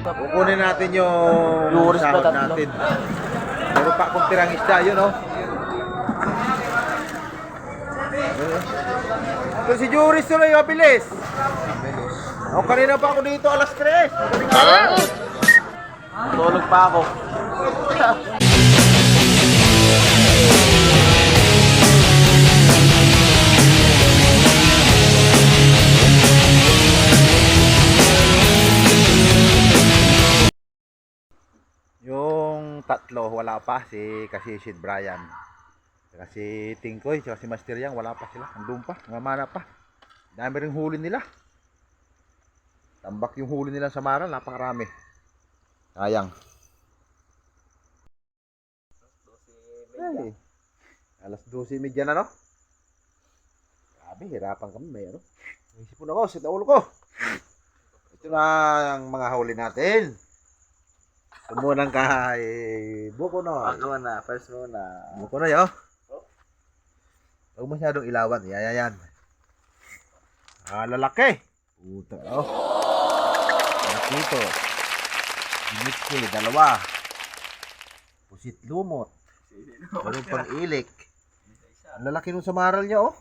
Kukunin natin yung sahod natin. Meron pa akong tirang isda, yun oh. Ito si Juris tuloy, mabilis. O, kanina pa ako dito, alas 3. Tulog pa ako. Yung tatlo, wala pa. Kasi si Brian. Kasi Tingkoy, si Master Yang, wala pa sila. Andun pa, namana pa. Dami rin huli nila. Tambak yung huli nila sa Maral, napakarami. Sayang. Ay, alas 12:30 na, no? Grabe, hirapan kami, may ano. Isipon ako, sa ulo ko. Ito na ang mga huli natin. Tumunang kay Buko na. Ako na, first muna. Buko na, yo. Huwag masyadong ilawan. Yan. Lalaki. Puta, oh. Lalaki ito. Ginitki, dalawa. Pusit lumot. Meron pang ilik. Ang lalaki nung samaral niya, oh.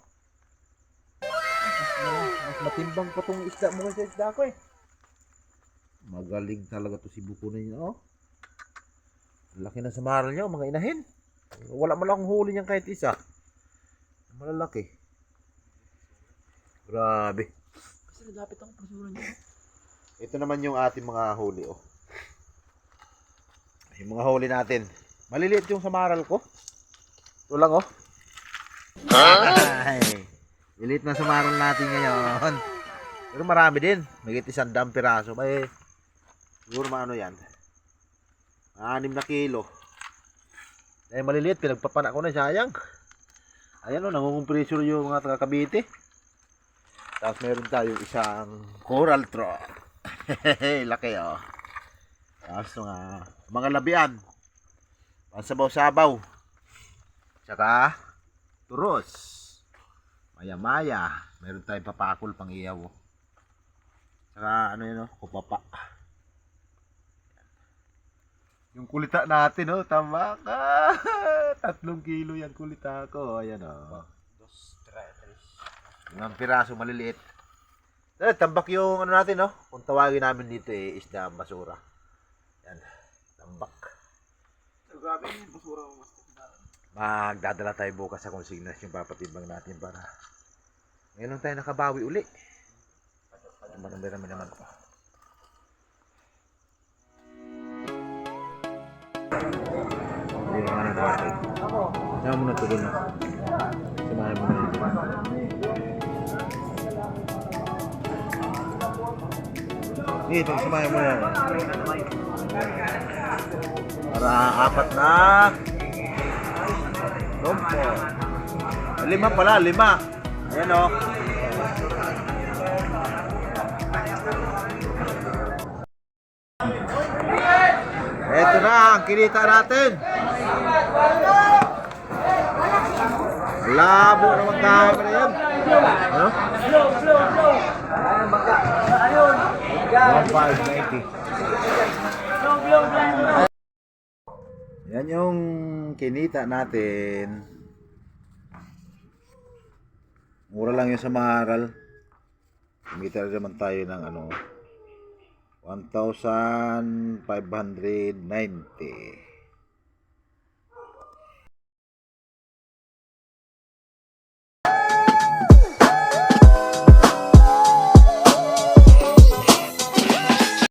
Mas matimbang pa tong isda mo sa isda ko, eh. Magaling talaga to si Buko na yun, oh. Ang laki ng samaral niya, oh, mga inahin. Wala mo lang huli niyan kahit isa. Malalaki. Grabe. Kasi nagapit ang presura niya. Ito naman yung ating mga huli, oh. Yung mga huli natin. Maliliit yung samaral ko. Ito lang, oh. Ay, lilit na samaral natin ngayon. Pero marami din. May 100 piraso. May siguro maano yan. 6 na kilo. Eh, maliliit. Pinagpapanak ko na, sayang. Ayan, oh, nangungumpresure yung mga taga Cavite. Tapos meron tayong isang coral trout. Laki, oh. Tapos mga labian. Pansabaw-sabaw. Tsaka turos. Maya-maya. Meron tayong papakol pang iyaw, oh. Tsaka ano yun, oh, kupapa. Yung kulita natin, oh, tama ka. 3 kilo yung kulita ko. Ayan, oh. 2, 3. Yung piraso maliliit. Tambak yung ano natin, oh. Kung tawagin namin dito, eh, isda basura. Yan. Tambak. So, grabe yung basura mo. Magdadala tayo bukas sa consignas yung papatimbang natin para ngayon lang tayo nakabawi uli. Marami naman po. Hindi naman na natin. Samahan mo na ito doon. Samahan mo na ito. Dito, samahan mo na. Para 4 na. Lumpo. 5 pala, 5. Ayan, oh. Ito na ang kinita natin. Labo naman camera yan. Ano? 1,590. Yan yung kinita natin. Mura lang yung sa Maral. Kumita rin naman tayo ng ano, 1,590.